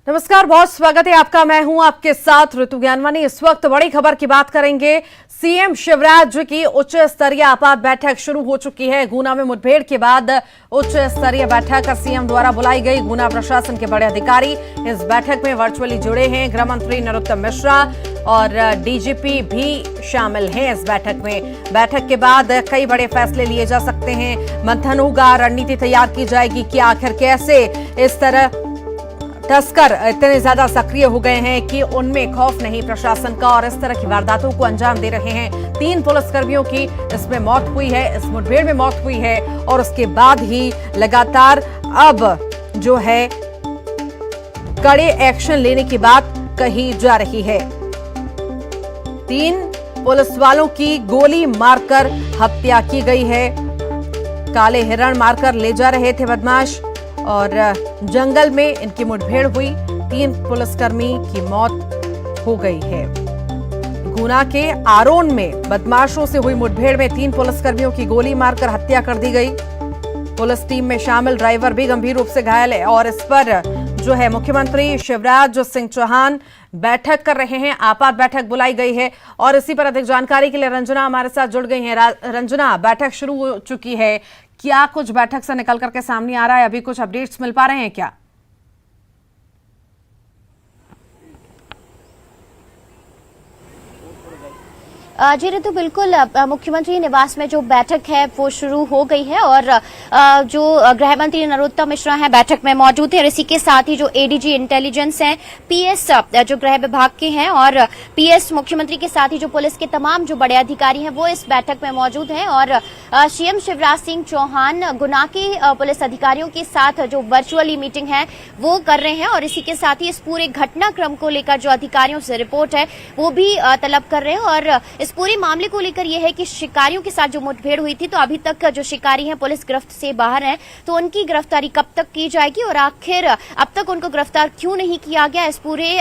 नमस्कार, बहुत स्वागत है आपका। मैं हूं आपके साथ ऋतु ज्ञानवानी। इस वक्त बड़ी खबर की बात करेंगे। सीएम शिवराज की उच्च स्तरीय आपात बैठक शुरू हो चुकी है। गुना में मुठभेड़ के बाद उच्च स्तरीय बैठक सीएम द्वारा बुलाई गई। गुना प्रशासन के बड़े अधिकारी इस बैठक में वर्चुअली जुड़े हैं। गृह मंत्री नरोत्तम मिश्रा और डीजीपी भी शामिल हैं इस बैठक में। बैठक के बाद कई बड़े फैसले लिए जा सकते हैं। मंथन होगा, रणनीति तैयार की जाएगी कि आखिर कैसे इस तरह तस्कर इतने ज्यादा सक्रिय हो गए हैं कि उनमें खौफ नहीं प्रशासन का और इस तरह की वारदातों को अंजाम दे रहे हैं। 3 पुलिसकर्मियों की इसमें मौत हुई है, इस मुठभेड़ में मौत हुई है और उसके बाद ही लगातार अब जो है कड़े एक्शन लेने की बात कही जा रही है। 3 पुलिस वालों की गोली मारकर हत्या की गई है। काले हिरण मारकर ले जा रहे थे बदमाश और जंगल में इनकी मुठभेड़ हुई। 3 पुलिसकर्मी की मौत हो गई है। गुना के आरोन में बदमाशों से हुई मुठभेड़ में 3 पुलिसकर्मियों की गोली मारकर हत्या कर दी गई। पुलिस टीम में शामिल ड्राइवर भी गंभीर रूप से घायल है और इस पर जो है मुख्यमंत्री शिवराज सिंह चौहान बैठक कर रहे हैं। आपात बैठक बुलाई गई है और इसी पर अधिक जानकारी के लिए रंजना हमारे साथ जुड़ गई हैं। रंजना, बैठक शुरू हो चुकी है, क्या कुछ बैठक से निकल करके सामने आ रहा है? अभी कुछ अपडेट्स मिल पा रहे हैं क्या? जी ऋतु, बिल्कुल मुख्यमंत्री निवास में जो बैठक है वो शुरू हो गई है और जो गृह मंत्री नरोत्तम मिश्रा हैं बैठक में मौजूद है और इसी के साथ ही जो एडीजी इंटेलिजेंस हैं, पीएस जो गृह विभाग के हैं और पीएस मुख्यमंत्री के साथ ही जो पुलिस के तमाम जो बड़े अधिकारी हैं वो इस बैठक में मौजूद हैं और सीएम शिवराज सिंह चौहान गुना के पुलिस अधिकारियों के साथ जो वर्चुअली मीटिंग है वो कर रहे हैं और इसी के साथ ही इस पूरे घटनाक्रम को लेकर जो अधिकारियों से रिपोर्ट है वो भी तलब कर रहे हैं और इस पूरे मामले को लेकर यह है कि शिकारियों के साथ जो मुठभेड़ हुई थी तो अभी तक जो शिकारी हैं पुलिस गिरफ्त से बाहर हैं, तो उनकी गिरफ्तारी कब तक की जाएगी और आखिर अब तक उनको गिरफ्तार क्यों नहीं किया गया, इस पूरे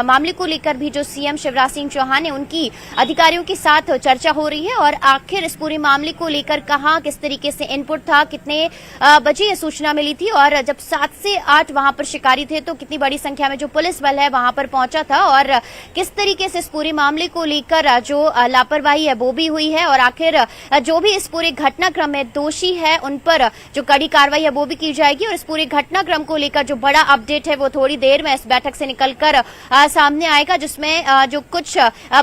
मामले को लेकर भी जो सीएम शिवराज सिंह चौहान है उनकी अधिकारियों के साथ चर्चा हो रही है और आखिर इस पूरे मामले को लेकर कहां किस तरीके से इनपुट था, कितने बजे ये सूचना मिली थी और जब 7 से 8 वहां पर शिकारी थे तो कितनी बड़ी संख्या में जो पुलिस बल है वहां पर पहुंचा था और किस तरीके से इस पूरे मामले को लेकर जो लापरवाही है वो भी हुई है और आखिर जो भी इस पूरे घटनाक्रम में दोषी है उन पर जो कड़ी कार्रवाई है वो भी की जाएगी और इस पूरे घटनाक्रम को लेकर जो बड़ा अपडेट है वो थोड़ी देर में इस बैठक से निकलकर सामने आएगा, जिसमें जो कुछ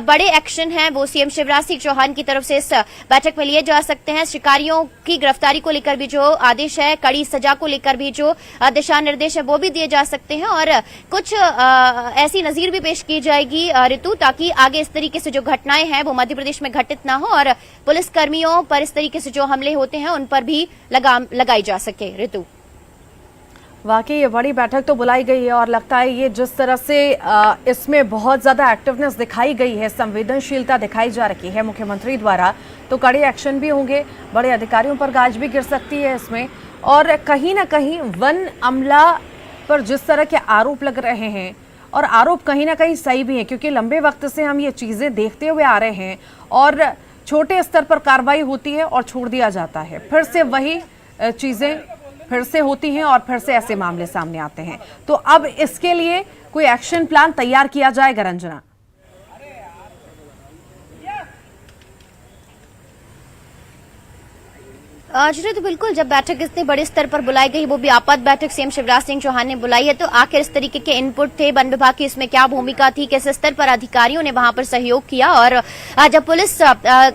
बड़े एक्शन हैं वो सीएम शिवराज सिंह चौहान की तरफ से इस बैठक में लिए जा सकते हैं। शिकारियों की गिरफ्तारी को लेकर भी जो आदेश है, कड़ी सजा को लेकर भी जो दिशा निर्देश है वो भी दिए जा सकते हैं और कुछ ऐसी नजीर भी पेश की जाएगी ऋतु, ताकि आगे इस तरीके से जो घटनाएं हैं वो मध्य प्रदेश में घटित ना हो और पुलिस कर्मियों पर इस तरीके से जो हमले होते हैं उन पर भी लगाम लगाई जा सके। ऋतु, वाकई ये बड़ी बैठक तो बुलाई गई है और लगता है ये जिस तरह से इसमें बहुत ज्यादा एक्टिवनेस दिखाई गई है, संवेदनशीलता दिखाई जा रही है मुख्यमंत्री द्वारा, तो कड़े एक्शन भी होंगे, बड़े अधिकारियों पर गाज भी गिर सकती है इसमें। और कहीं ना कहीं वन अमला पर जिस तरह के आरोप लग रहे हैं और आरोप कहीं ना कहीं सही भी है क्योंकि लंबे वक्त से हम ये चीजें देखते हुए आ रहे हैं और छोटे स्तर पर कार्रवाई होती है और छोड़ दिया जाता है, फिर से वही चीजें फिर से होती हैं और फिर से ऐसे मामले सामने आते हैं। तो अब इसके लिए कोई एक्शन प्लान तैयार किया जाएगा रंजना? जी तो बिल्कुल, जब बैठक इतने बड़े स्तर पर बुलाई गई, वो भी आपात बैठक सीएम शिवराज सिंह चौहान ने बुलाई है, तो आखिर इस तरीके के इनपुट थे, वन विभाग की इसमें क्या भूमिका थी, किस स्तर पर अधिकारियों ने वहां पर सहयोग किया और जब पुलिस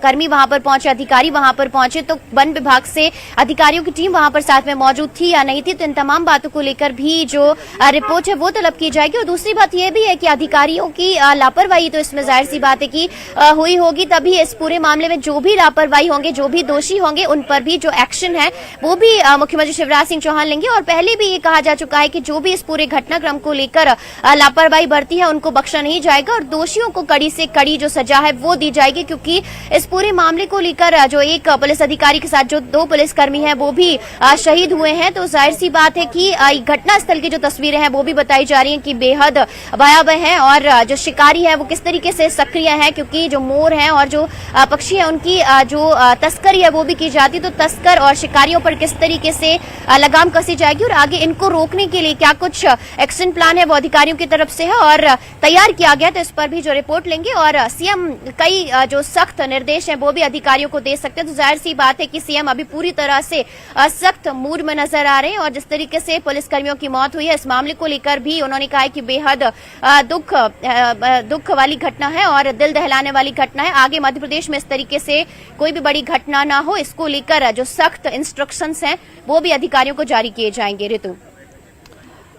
कर्मी वहां पर पहुंचे, अधिकारी वहां पर पहुंचे तो वन विभाग से अधिकारियों की टीम वहां पर साथ में मौजूद थी या नहीं थी, तो इन तमाम बातों को लेकर भी जो रिपोर्ट है वो तलब की जाएगी। और दूसरी बात यह भी है कि अधिकारियों की लापरवाही तो इसमें जाहिर सी बात है कि हुई होगी, तभी इस पूरे मामले में जो भी लापरवाही होंगे, जो भी दोषी होंगे, उन पर भी एक्शन है वो भी मुख्यमंत्री शिवराज सिंह चौहान लेंगे और पहले भी ये कहा जा चुका है कि जो भी इस पूरे घटनाक्रम को लेकर लापरवाही बरती है उनको बख्शा नहीं जाएगा और दोषियों को कड़ी से कड़ी जो सजा है वो दी जाएगी, क्योंकि इस पूरे मामले को लेकर जो एक पुलिस अधिकारी के साथ जो 2 पुलिसकर्मी हैं वो भी शहीद हुए हैं, तो जाहिर सी बात है कि घटनास्थल की जो तस्वीरें हैं वो भी बताई जा रही है कि बेहद भयावह है और जो शिकारी है वो किस तरीके से सक्रिय है, क्योंकि जो मोर है और जो पक्षी है उनकी जो तस्करी है वो भी की जाती है, तो तस्कर और शिकारियों पर किस तरीके से लगाम कसी जाएगी और आगे इनको रोकने के लिए क्या कुछ एक्शन प्लान है वो अधिकारियों की तरफ से है और तैयार किया गया, तो इस पर भी जो रिपोर्ट लेंगे। और सीएम कई जो सख्त निर्देश हैं वो भी अधिकारियों को दे सकते हैं, तो जाहिर सी बात है कि सीएम अभी पूरी तरह से सख्त मूड में नजर आ रहे हैं। और जिस तरीके से पुलिसकर्मियों की मौत हुई है, इस मामले को लेकर भी उन्होंने कहा है कि बेहद दुख वाली घटना है और दिल दहलाने वाली घटना है। आगे मध्य प्रदेश में इस तरीके से कोई भी बड़ी घटना ना हो, इसको लेकर जो सख्त इंस्ट्रक्शंस हैं वो भी अधिकारियों को जारी किए जाएंगे। ऋतु,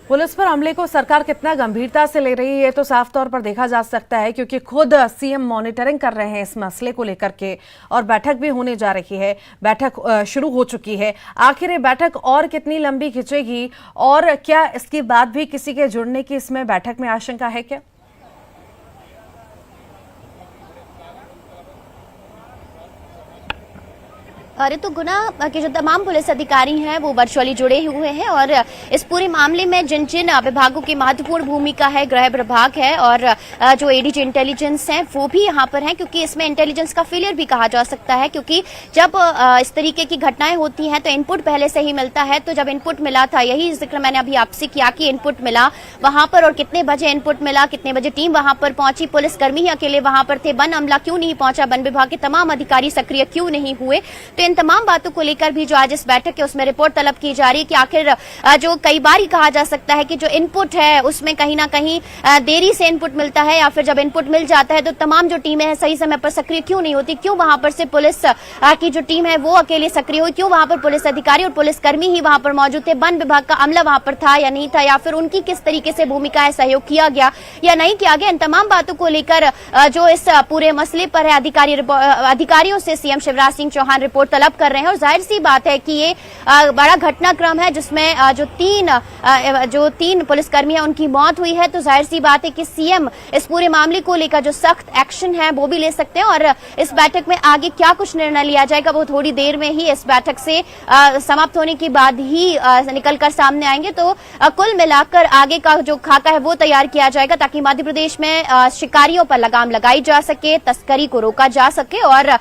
पुलिस पर हमले को सरकार कितना गंभीरता से ले रही है तो साफ तौर पर देखा जा सकता है, क्योंकि खुद सीएम मॉनिटरिंग कर रहे हैं इस मसले को लेकर के और बैठक भी होने जा रही है। बैठक शुरू हो चुकी है। आखिर ये बैठक और कितनी लंबी खिंचेगी और क्या इसके बाद भी किसी के जुड़ने की इसमें बैठक में आशंका है क्या? ऋतु, गुना के जो तमाम पुलिस अधिकारी हैं वो वर्चुअली जुड़े हुए हैं और इस पूरे मामले में जिन जिन विभागों की महत्वपूर्ण भूमिका है, गृह विभाग है और जो एडीजी इंटेलिजेंस है वो भी यहाँ पर हैं, क्योंकि इसमें इंटेलिजेंस का फेलियर भी कहा जा सकता है, क्योंकि जब इस तरीके की घटनाएं होती हैं तो इनपुट पहले से ही मिलता है। तो जब इनपुट मिला था, यही जिक्र मैंने अभी आपसे किया कि इनपुट मिला वहां पर और कितने बजे इनपुट मिला, कितने बजे टीम वहां पर पहुंची, पुलिसकर्मी ही अकेले वहां पर थे, वन अमला क्यों नहीं पहुंचा, वन विभाग के तमाम अधिकारी सक्रिय क्यों नहीं हुए, तो इन तमाम बातों को लेकर भी जो आज इस बैठक है उसमें रिपोर्ट तलब की जा रही है कि आखिर जो कई बार ही कहा जा सकता है कि जो इनपुट है उसमें कहीं ना कहीं देरी से इनपुट मिलता है, या फिर जब इनपुट मिल जाता है तो तमाम जो टीमें हैं सही समय पर सक्रिय क्यों नहीं होती, क्यों वहां पर से पुलिस की जो टीम है वो अकेले सक्रिय हुई, क्यों वहां पर पुलिस अधिकारी और पुलिसकर्मी ही वहां पर मौजूद थे, वन विभाग का अमला वहां पर था या नहीं था, या फिर उनकी किस तरीके से भूमिका है, सहयोग किया गया या नहीं किया गया। इन तमाम बातों को लेकर जो इस पूरे मसले पर है अधिकारियों से सीएम शिवराज सिंह चौहान रिपोर्ट तलब कर रहे हैं। और जाहिर सी बात है कि ये बड़ा घटनाक्रम है जिसमें जो तीन पुलिसकर्मी हैं उनकी मौत हुई है, तो जाहिर सी बात है कि सीएम इस पूरे मामले को लेकर जो सख्त एक्शन है वो भी ले सकते हैं। और इस बैठक में आगे क्या कुछ निर्णय लिया जाएगा वो थोड़ी देर में ही इस बैठक से समाप्त होने के बाद ही निकलकर सामने आएंगे। तो कुल मिलाकर आगे का जो खाका है वो तैयार किया जाएगा ताकि मध्य प्रदेश में शिकारियों पर लगाम लगाई जा सके, तस्करी को रोका जा सके और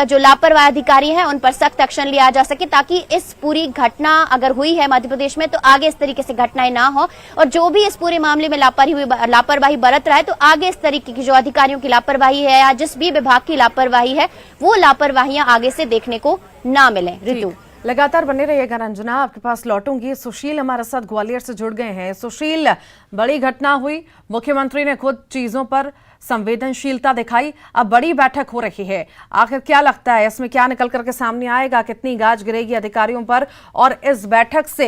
जो लापरवाह अधिकारी हैं उन पर सख्त एक्शन लिया जा सके, ताकि इस पूरी घटना अगर हुई है मध्य प्रदेश में तो आगे इस तरीके से घटनाएं ना हो। और जो भी इस पूरे मामले में लापरवाही बरत रहा है तो आगे इस तरीके की जो अधिकारियों की लापरवाही है या जिस भी विभाग की लापरवाही है वो लापरवाहियां आगे से देखने को ना मिले। ऋतु, लगातार बने रहिएगा। रंजना, आपके पास लौटूंगी। सुशील हमारे साथ ग्वालियर से जुड़ गए हैं। सुशील, बड़ी घटना हुई, मुख्यमंत्री ने खुद चीजों पर संवेदनशीलता दिखाई, अब बड़ी बैठक हो रही है, आखिर क्या लगता है इसमें क्या निकल करके सामने आएगा, कितनी गाज गिरेगी अधिकारियों पर और इस बैठक से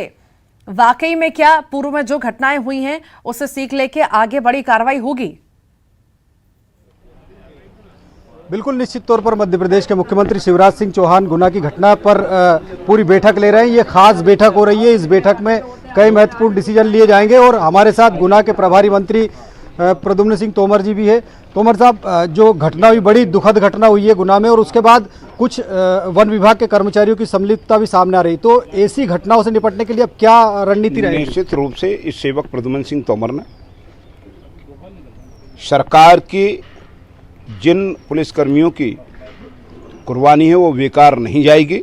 वाकई में क्या पूर्व में जो घटनाएं हुई हैं उससे सीख लेके आगे बड़ी कार्रवाई होगी? बिल्कुल निश्चित तौर पर मध्य प्रदेश के मुख्यमंत्री शिवराज सिंह चौहान गुना की घटना पर पूरी बैठक ले रहे हैं। ये खास बैठक हो रही है, इस बैठक में कई महत्वपूर्ण डिसीजन लिए जाएंगे और हमारे साथ गुना के प्रभारी मंत्री प्रद्युम्न सिंह तोमर जी भी है। तोमर साहब, जो घटना हुई बड़ी दुखद घटना हुई है गुना में और उसके बाद कुछ वन विभाग के कर्मचारियों की संलिप्तता भी सामने आ रही, तो ऐसी घटनाओं से निपटने के लिए अब क्या रणनीति रहेगी? निश्चित रूप से इस सेवक प्रद्युम्न सिंह तोमर ने सरकार की जिन पुलिसकर्मियों की कुर्बानी है वो बेकार नहीं जाएगी,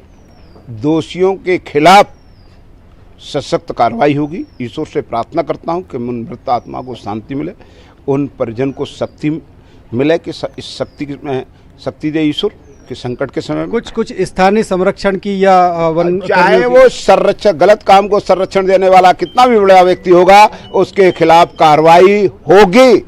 दोषियों के खिलाफ सशक्त कार्रवाई होगी। ईश्वर से प्रार्थना करता हूं कि उन मृत आत्मा को शांति मिले, उन परिजन को शक्ति मिले कि इस शक्ति में शक्ति दे ईश्वर कि संकट के समय में कुछ स्थानीय संरक्षण की या वन चाहे वो संरक्षण गलत काम को संरक्षण देने वाला कितना भी बड़ा व्यक्ति होगा उसके खिलाफ कार्रवाई होगी।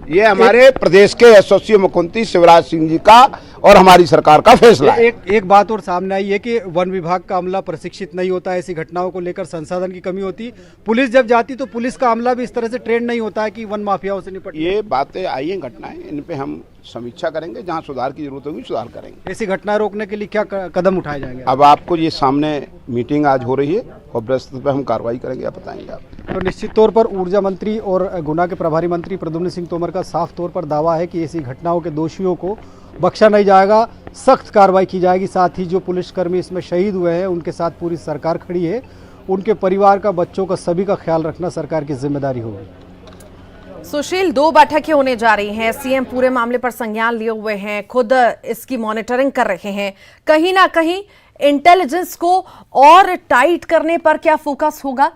ये हमारे प्रदेश के यशस्वी मुख्यमंत्री शिवराज सिंह जी का और हमारी सरकार का फैसला है। एक बात और सामने आई है कि वन विभाग का अमला प्रशिक्षित नहीं होता है, ऐसी घटनाओं को लेकर संसाधन की कमी होती। पुलिस जब जाती तो पुलिस का अमला भी इस तरह से ट्रेन नहीं होता है कि वन माफियाओं से निपट। ये बातें आई हैं, घटनाएं, इन पे हम समीक्षा करेंगे, जहां सुधार की जरूरत होगी सुधार करेंगे। ऐसी घटनाएं रोकने के लिए क्या कदम उठाए जाएंगे? अब आपको ये सामने मीटिंग आज हो रही है और बृहस्पति पे हम कार्रवाई करेंगे, आप बताएंगे आप। तो निश्चित तौर पर ऊर्जा मंत्री और गुना के प्रभारी मंत्री प्रद्युम्न सिंह तोमर का साफ तौर पर दावा है कि ऐसी घटनाओं के दोषियों को बख्शा नहीं जाएगा, सख्त कार्रवाई की जाएगी। साथ ही जो पुलिसकर्मी इसमें शहीद हुए हैं उनके साथ पूरी सरकार खड़ी है, उनके परिवार का, बच्चों का, सभी का ख्याल रखना सरकार की जिम्मेदारी होगी। सुशील, 2 बैठकें होने जा रही हैं, सीएम पूरे मामले पर संज्ञान लिए हुए हैं, खुद इसकी मॉनिटरिंग कर रहे हैं, कहीं ना कहीं इंटेलिजेंस को और टाइट करने पर क्या फोकस होगा?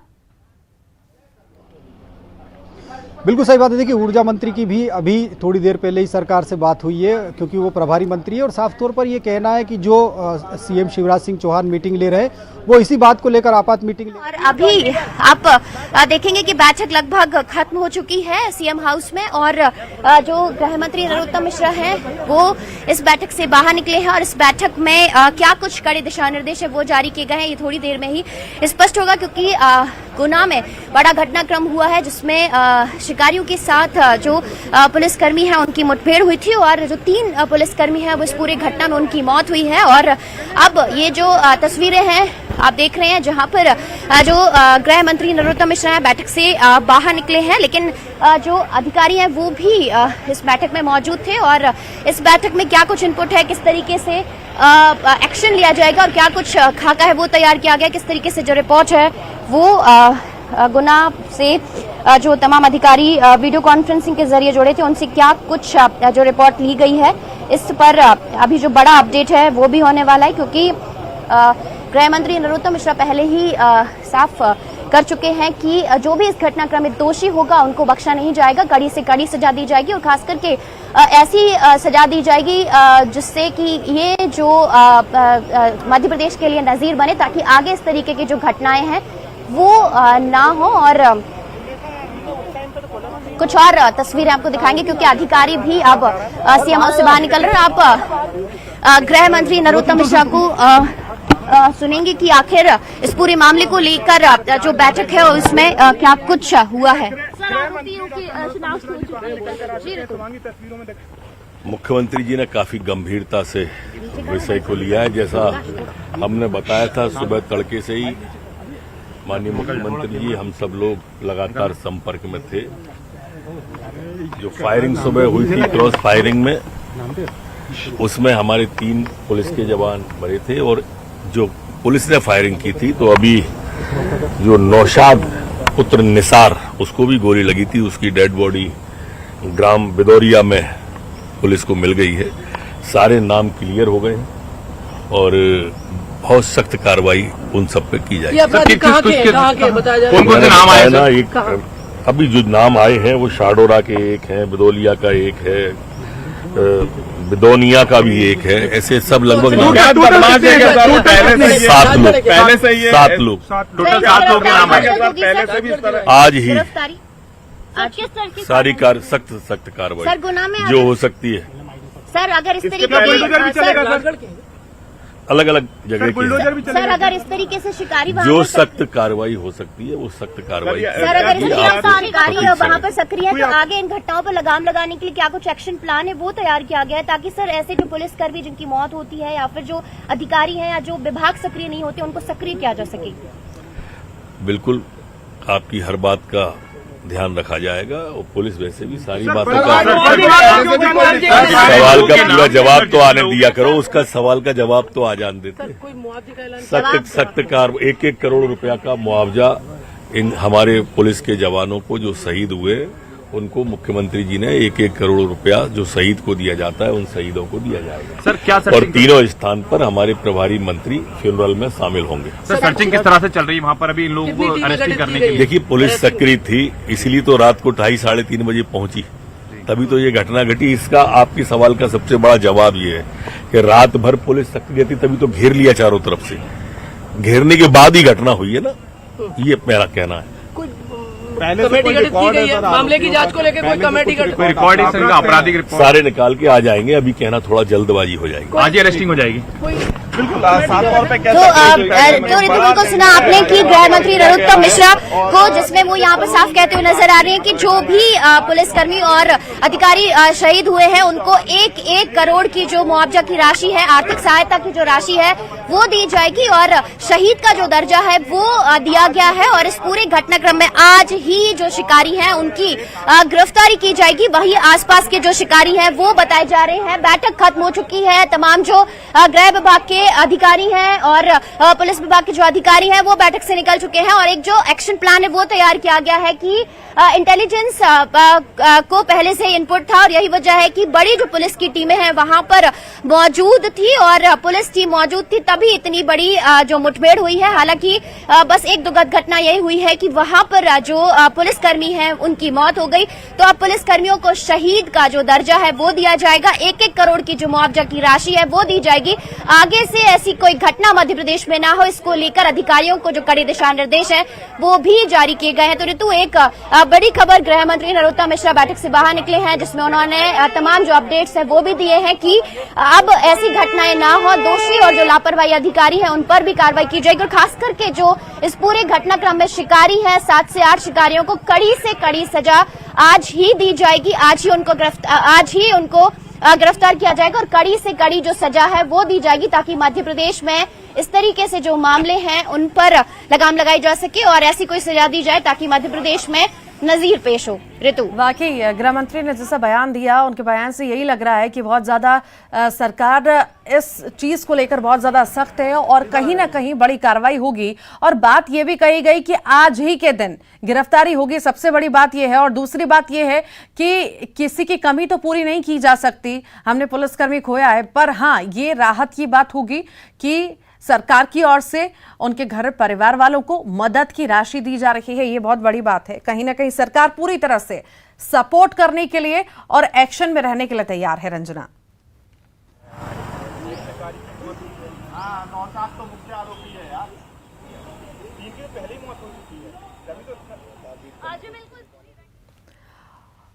बिल्कुल सही बात है। देखिए, ऊर्जा मंत्री की भी अभी थोड़ी देर पहले ही सरकार से बात हुई है, क्योंकि वो प्रभारी मंत्री है और साफ तौर पर ये कहना है कि जो सीएम शिवराज सिंह चौहान मीटिंग ले रहे हैं वो इसी बात को लेकर आपात मीटिंग ले। और अभी आप देखेंगे कि बैठक लगभग खत्म हो चुकी है सीएम हाउस में, और जो गृह मंत्री नरोत्तम मिश्रा हैं वो इस बैठक से बाहर निकले हैं, और इस बैठक में क्या कुछ कड़े दिशा निर्देश है वो जारी किए गए हैं ये थोड़ी देर में ही स्पष्ट होगा, क्योंकि गुना में बड़ा घटनाक्रम हुआ है जिसमें शिकारियों के साथ जो पुलिसकर्मी हैं उनकी मुठभेड़ हुई थी, और जो 3 पुलिसकर्मी हैं वो इस पूरे घटना में उनकी मौत हुई है। और अब ये जो तस्वीरें हैं आप देख रहे हैं जहां पर जो गृह मंत्री नरोत्तम मिश्रा हैं बैठक से बाहर निकले हैं, लेकिन जो अधिकारी हैं वो भी इस बैठक में मौजूद थे, और इस बैठक में क्या कुछ इनपुट है, किस तरीके से एक्शन लिया जाएगा और क्या कुछ खाका है वो तैयार किया गया, किस तरीके से जो रिपोर्ट है वो गुना से जो तमाम अधिकारी वीडियो कॉन्फ्रेंसिंग के जरिए जुड़े थे उनसे क्या कुछ जो रिपोर्ट ली गई है, इस पर अभी जो बड़ा अपडेट है वो भी होने वाला है, क्योंकि गृह मंत्री नरोत्तम मिश्रा पहले ही साफ कर चुके हैं कि जो भी इस घटनाक्रम में दोषी होगा उनको बख्शा नहीं जाएगा, कड़ी से कड़ी सजा दी जाएगी, और खास करके ऐसी सजा दी जाएगी जिससे कि ये जो मध्य प्रदेश के लिए नजीर बने, ताकि आगे इस तरीके की जो घटनाएं हैं वो ना हो। और कुछ और तस्वीरें आपको दिखाएंगे, क्योंकि अधिकारी भी अब सीएम हाउस से बाहर निकल रहे हैं। आप गृह मंत्री नरोत्तम मिश्रा को सुनेंगे कि आखिर इस पूरे मामले को लेकर जो बैठक है उसमें क्या कुछ हुआ है। मुख्यमंत्री जी ने काफी गंभीरता से विषय को लिया है। जैसा हमने बताया था सुबह तड़के से ही माननीय मुख्यमंत्री जी हम सब लोग लगातार संपर्क में थे। जो फायरिंग सुबह हुई थी क्रॉस फायरिंग में, उसमें हमारे 3 पुलिस के जवान मरे थे, और जो पुलिस ने फायरिंग की थी तो अभी जो नौशाद पुत्र निसार उसको भी गोली लगी थी, उसकी डेड बॉडी ग्राम बिदौरिया में पुलिस को मिल गई है। सारे नाम क्लियर हो गए हैं और बहुत सख्त कार्रवाई उन सब पे की जाएगी। कौन-कौन से नाम आए ना, एक अभी जो नाम आए हैं वो शाडोरा के एक हैं, बिदौलिया का एक है, बिदौनिया का भी एक है, ऐसे सब लगभग 7 लोग टोटल 7 लोग के नाम आए पहले से भी आज ही सारी सख्त कार्रवाई जो हो सकती है। सर अगर इस तरीके अलग अलग जगह की सर अगर इस तरीके से शिकारी जो सख्त कार्रवाई हो सकती है वो सख्त कार्रवाई। सर अगर इस तरीके से शिकारी वहाँ पर सक्रिय है तो आगे इन घटनाओं पर लगाम लगाने के लिए क्या कुछ एक्शन प्लान है वो तैयार किया गया है, ताकि सर ऐसे जो पुलिसकर्मी जिनकी मौत होती है या फिर जो अधिकारी हैं या जो विभाग सक्रिय नहीं होते उनको सक्रिय किया जा सके। बिल्कुल आपकी हर बात का ध्यान रखा जाएगा और पुलिस वैसे भी सारी बातों का सवाल का पूरा जवाब तो आने दिया करो, उसका सवाल का जवाब तो आ जान देते। सख्त 1-1 करोड़ रुपया का मुआवजा इन हमारे पुलिस के जवानों को जो शहीद हुए उनको मुख्यमंत्री जी ने 1-1 करोड़ रुपया जो शहीद को दिया जाता है उन शहीदों को दिया जाएगा। सर क्या और तीनों स्थान पर हमारे प्रभारी मंत्री फ्यूनरल में शामिल होंगे। सर सर्चिंग किस तरह से चल रही है वहाँ पर अभी इन लोगों को अरेस्ट करने के लिए? देखिए पुलिस सक्रिय थी इसलिए तो रात को 2:30-3:30 बजे पहुंची, तभी तो ये घटना घटी। इसका आपके सवाल का सबसे बड़ा जवाब ये है कि रात भर पुलिस सक्रिय थी तभी तो घेर लिया चारों तरफ से, घेरने के बाद ही घटना हुई है ना, ये मेरा कहना है। कमेटी गठित की गई है मामले की जांच को लेकर, कोई कमेटी गठित रिकॉर्डिंग आपराधिक रिपोर्ट सारे निकाल के आ जाएंगे, अभी कहना थोड़ा जल्दबाजी हो जाएगी। आज ही अरेस्टिंग हो जाएगी। तो रिपोर्ट को सुना आपने कि गृह मंत्री नरोत्तम मिश्रा को, जिसमें वो यहाँ पर साफ कहते हुए नजर आ रहे हैं कि जो भी पुलिसकर्मी और अधिकारी शहीद हुए हैं उनको 1-1 करोड़ की जो मुआवजा की राशि है, आर्थिक सहायता की जो राशि है वो दी जाएगी और शहीद का जो दर्जा है वो दिया गया है। और इस पूरे घटनाक्रम में आज ही जो शिकारी हैं उनकी गिरफ्तारी की जाएगी। वहीं आसपास के जो शिकारी हैं वो बताए जा रहे हैं। बैठक खत्म हो चुकी है, तमाम जो गृह विभाग के के अधिकारी हैं और पुलिस विभाग के जो अधिकारी हैं वो बैठक से निकल चुके हैं और एक जो एक्शन प्लान है वो तैयार किया गया है कि इंटेलिजेंस को पहले से इनपुट था और यही वजह है कि बड़ी जो पुलिस की टीमें हैं वहां पर मौजूद थी और पुलिस टीम मौजूद थी, तभी इतनी बड़ी जो मुठभेड़ हुई है। हालांकि बस एक दुखद घटना यही हुई है कि वहां पर जो पुलिसकर्मी हैं उनकी मौत हो गई। तो अब पुलिसकर्मियों को शहीद का जो दर्जा है वो दिया जाएगा, 1-1 करोड़ की जो मुआवजा की राशि है वो दी जाएगी। आगे से ऐसी कोई घटना मध्य प्रदेश में ना हो, इसको लेकर अधिकारियों को जो कड़े दिशा निर्देश है वो भी जारी किए गए हैं। तो ऋतु, एक बड़ी खबर, गृह मंत्री नरोत्तम मिश्रा बैठक से बाहर निकले हैं जिसमें उन्होंने तमाम जो अपडेट्स है वो भी दिए हैं कि अब ऐसी घटनाएं ना हो, दोषी और जो लापरवाही अधिकारी है उन पर भी कार्रवाई की जाएगी और खास करके जो इस पूरे घटनाक्रम में शिकारी है 7 से 8 शिकारियों को कड़ी से कड़ी सजा आज ही दी जाएगी। आज ही उनको गिरफ्तार किया जाएगा और कड़ी से कड़ी जो सजा है वो दी जाएगी ताकि मध्य प्रदेश में इस तरीके से जो मामले हैं उन पर लगाम लगाई जा सके और ऐसी कोई सजा दी जाए ताकि मध्य प्रदेश में नजीर पेश हो। ऋतु, वाकई गृह मंत्री ने जैसा बयान दिया, उनके बयान से यही लग रहा है कि बहुत ज्यादा सरकार इस चीज को लेकर बहुत ज्यादा सख्त है और कहीं ना कहीं बड़ी कार्रवाई होगी। और बात यह भी कही गई कि आज ही के दिन गिरफ्तारी होगी, सबसे बड़ी बात यह है। और दूसरी बात यह है कि किसी की कमी तो पूरी नहीं की जा सकती, हमने पुलिसकर्मी खोया है, पर हाँ ये राहत की बात होगी कि सरकार की ओर से उनके घर परिवार वालों को मदद की राशि दी जा रही है। ये बहुत बड़ी बात है। कहीं ना कहीं सरकार पूरी तरह से सपोर्ट करने के लिए और एक्शन में रहने के लिए तैयार है। रंजना,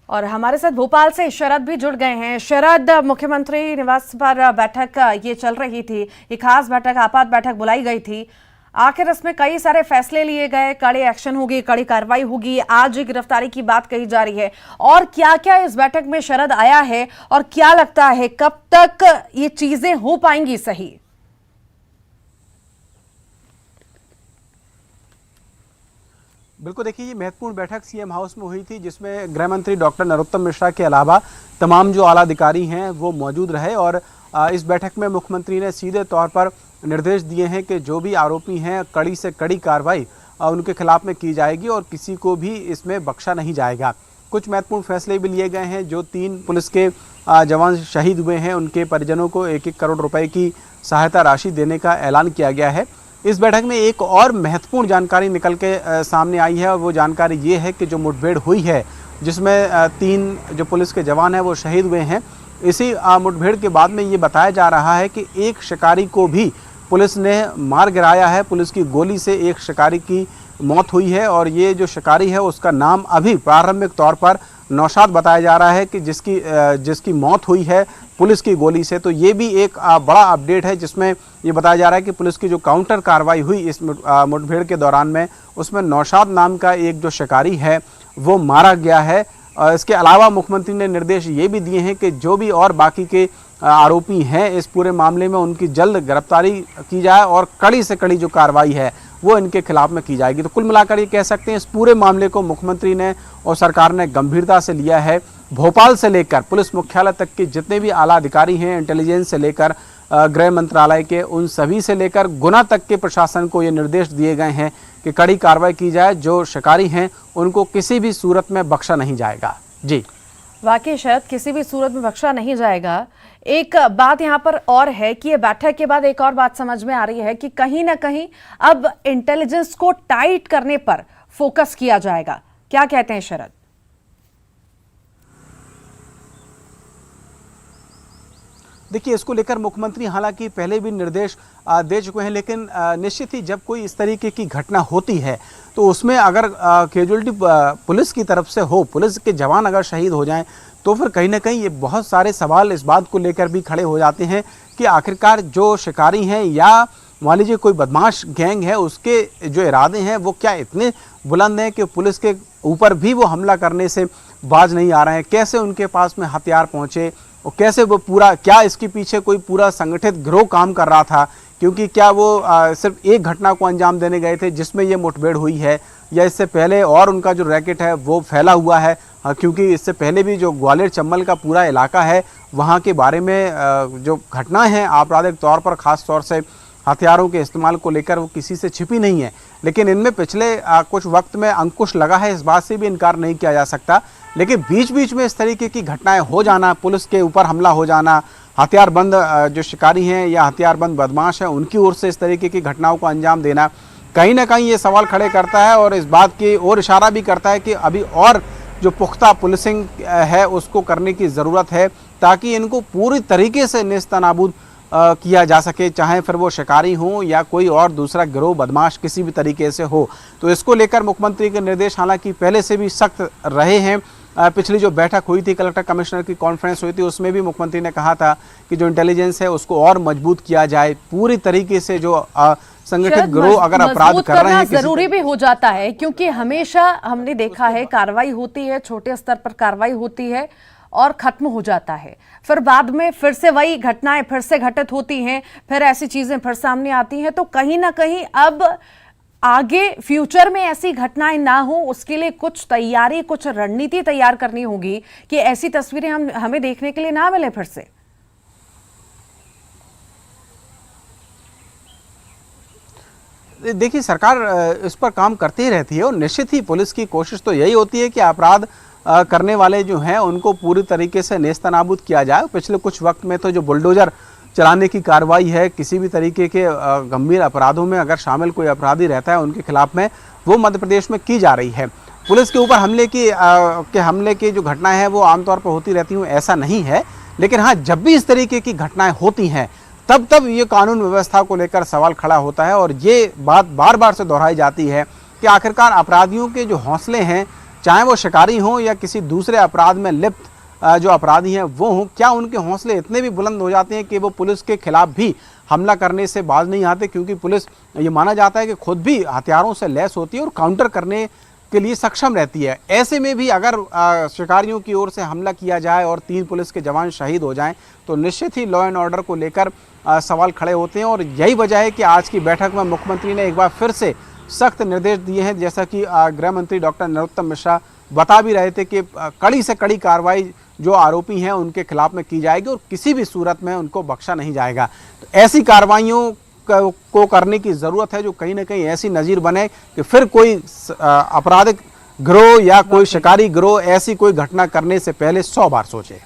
और हमारे साथ भोपाल से शरद भी जुड़ गए हैं। शरद, मुख्यमंत्री निवास पर बैठक ये चल रही थी, ये खास बैठक, आपात बैठक बुलाई गई थी। आखिर इसमें कई सारे फैसले लिए गए, कड़े एक्शन होगी, कड़ी कार्रवाई होगी, आज गिरफ्तारी की बात कही जा रही है। और क्या क्या इस बैठक में शरद आया है और क्या लगता है कब तक ये चीजें हो पाएंगी सही? बिल्कुल, देखिए ये महत्वपूर्ण बैठक सीएम हाउस में हुई थी जिसमें गृह मंत्री डॉक्टर नरोत्तम मिश्रा के अलावा तमाम जो आला अधिकारी हैं वो मौजूद रहे और इस बैठक में मुख्यमंत्री ने सीधे तौर पर निर्देश दिए हैं कि जो भी आरोपी हैं कड़ी से कड़ी कार्रवाई उनके खिलाफ में की जाएगी और किसी को भी इसमें बख्शा नहीं जाएगा। कुछ महत्वपूर्ण फैसले भी लिए गए हैं। जो 3 पुलिस के जवान शहीद हुए हैं उनके परिजनों को 1-1 करोड़ रुपए की सहायता राशि देने का ऐलान किया गया है। इस बैठक में एक और महत्वपूर्ण जानकारी निकल के सामने आई है और वो जानकारी ये है कि जो मुठभेड़ हुई है जिसमें 3 जो पुलिस के जवान हैं वो शहीद हुए हैं, इसी मुठभेड़ के बाद में ये बताया जा रहा है कि एक शिकारी को भी पुलिस ने मार गिराया है। पुलिस की गोली से एक शिकारी की मौत हुई है और ये जो शिकारी है उसका नाम अभी प्रारंभिक तौर पर नौशाद बताया जा रहा है कि जिसकी मौत हुई है पुलिस की गोली से। तो ये भी एक बड़ा अपडेट है जिसमें ये बताया जा रहा है कि पुलिस की जो काउंटर कार्रवाई हुई इस मुठभेड़ के दौरान में उसमें नौशाद नाम का एक जो शिकारी है वो मारा गया है। इसके अलावा मुख्यमंत्री ने निर्देश ये भी दिए हैं कि जो भी और बाकी के आरोपी हैं इस पूरे मामले में उनकी जल्द गिरफ्तारी की जाए और कड़ी से कड़ी जो कार्रवाई है वो इनके खिलाफ में की जाएगी। तो कुल मिलाकर ये कह सकते हैं इस पूरे मामले को मुख्यमंत्री ने और सरकार ने गंभीरता से लिया है। भोपाल से लेकर पुलिस मुख्यालय तक के जितने भी आला अधिकारी हैं, इंटेलिजेंस से लेकर गृह मंत्रालय के, उन सभी से लेकर गुना तक के प्रशासन को ये निर्देश दिए गए हैं कि कड़ी कार्रवाई की जाए। जो शिकारी हैं उनको किसी भी सूरत में बख्शा नहीं जाएगा। जी वाकई शरद, किसी भी सूरत में बख्शा नहीं जाएगा। एक बात यहाँ पर और है कि ये बैठक के बाद एक और बात समझ में आ रही है कि कहीं ना कहीं अब इंटेलिजेंस को टाइट करने पर फोकस किया जाएगा। क्या कहते हैं शरद? देखिए इसको लेकर मुख्यमंत्री हालांकि पहले भी निर्देश दे चुके हैं, लेकिन निश्चित ही जब कोई इस तरीके की घटना होती है तो उसमें अगर कैजुअलिटी पुलिस की तरफ से हो, पुलिस के जवान अगर शहीद हो जाएं तो फिर कहीं ना कहीं ये बहुत सारे सवाल इस बात को लेकर भी खड़े हो जाते हैं कि आखिरकार जो शिकारी हैं या मान लीजिए कोई बदमाश गैंग है उसके जो इरादे हैं वो क्या इतने बुलंद हैं कि पुलिस के ऊपर भी वो हमला करने से बाज नहीं आ रहे हैं। कैसे उनके पास में हथियार पहुँचे और कैसे वो पूरा, क्या इसके पीछे कोई पूरा संगठित गिरोह काम कर रहा था, क्योंकि क्या वो सिर्फ एक घटना को अंजाम देने गए थे जिसमें ये मुठभेड़ हुई है या इससे पहले और उनका जो रैकेट है वो फैला हुआ है, क्योंकि इससे पहले भी जो ग्वालियर चंबल का पूरा इलाका है वहाँ के बारे में जो घटना है आपराधिक तौर पर, ख़ास तौर से हथियारों के इस्तेमाल को लेकर, वो किसी से छिपी नहीं है। लेकिन इनमें पिछले कुछ वक्त में अंकुश लगा है, इस बात से भी इनकार नहीं किया जा सकता। लेकिन बीच बीच में इस तरीके की घटनाएं हो जाना, पुलिस के ऊपर हमला हो जाना, हथियारबंद जो शिकारी हैं या हथियारबंद बदमाश हैं उनकी ओर से इस तरीके की घटनाओं को अंजाम देना कहीं ना कहीं ये सवाल खड़े करता है और इस बात की ओर इशारा भी करता है कि अभी और जो पुख्ता पुलिसिंग है उसको करने की ज़रूरत है, ताकि इनको पूरी तरीके से नेस्तनाबूद किया जा सके, चाहे फिर वो शिकारी हों या कोई और दूसरा गिरोह बदमाश किसी भी तरीके से हो। तो इसको लेकर मुख्यमंत्री के निर्देश हालांकि पहले से भी सख्त रहे हैं। पिछली जो बैठक हुई थी, कलेक्टर कमिश्नर की कॉन्फ्रेंस हुई थी, उसमें भी मुख्यमंत्री ने कहा था कि जो इंटेलिजेंस है उसको और मजबूत किया जाए, पूरी तरीके से जो संगठित गिरोह अगर अपराध कर रहे हैं जरूरी भी हो जाता है, क्योंकि हमेशा हमने देखा है कार्रवाई होती है, छोटे स्तर पर कार्रवाई होती है और खत्म हो जाता है, फिर बाद में फिर से वही घटनाएं फिर से घटित होती हैं, फिर ऐसी चीजें फिर सामने आती हैं। तो कहीं ना कहीं अब आगे फ्यूचर में ऐसी घटनाएं ना हो, उसके लिए कुछ तैयारी, कुछ रणनीति तैयार करनी होगी कि ऐसी तस्वीरें हमें देखने के लिए ना मिले फिर से। देखिए, सरकार इस पर काम करती ही रहती है और निश्चित ही पुलिस की कोशिश तो यही होती है कि अपराध करने वाले जो हैं उनको पूरी तरीके से नेस्तनाबूद किया जाए। पिछले कुछ वक्त में तो जो बुलडोजर चलाने की कार्रवाई है, किसी भी तरीके के गंभीर अपराधों में अगर शामिल कोई अपराधी रहता है उनके खिलाफ में, वो मध्य प्रदेश में की जा रही है। पुलिस के ऊपर हमले की जो घटनाएं हैं वो आमतौर पर होती रहती हैं, ऐसा नहीं है। लेकिन हाँ, जब भी इस तरीके की घटनाएं होती हैं तब ये कानून व्यवस्था को लेकर सवाल खड़ा होता है और ये बात बार बार से दोहराई जाती है कि आखिरकार अपराधियों के जो हौसले हैं, चाहे वो शिकारी हों या किसी दूसरे अपराध में लिप्त जो अपराधी हैं वो हों, क्या उनके हौसले इतने भी बुलंद हो जाते हैं कि वो पुलिस के खिलाफ भी हमला करने से बाज नहीं आते, क्योंकि पुलिस ये माना जाता है कि खुद भी हथियारों से लैस होती है और काउंटर करने के लिए सक्षम रहती है। ऐसे में भी अगर शिकारियों की ओर से हमला किया जाए और 3 पुलिस के जवान शहीद हो जाएं तो निश्चित ही लॉ एंड ऑर्डर को लेकर सवाल खड़े होते हैं। और यही वजह है कि आज की बैठक में मुख्यमंत्री ने एक बार फिर से सख्त निर्देश दिए हैं, जैसा कि गृह मंत्री डॉक्टर नरोत्तम मिश्रा बता भी रहे थे कि कड़ी से कड़ी कार्रवाई जो आरोपी हैं उनके खिलाफ में की जाएगी और किसी भी सूरत में उनको बख्शा नहीं जाएगा। तो ऐसी कार्रवाइयों को करने की ज़रूरत है जो कहीं ना कहीं ऐसी नज़ीर बने कि फिर कोई आपराधिक गिरोह या कोई शिकारी गिरोह ऐसी कोई घटना करने से पहले 100 बार सोचे।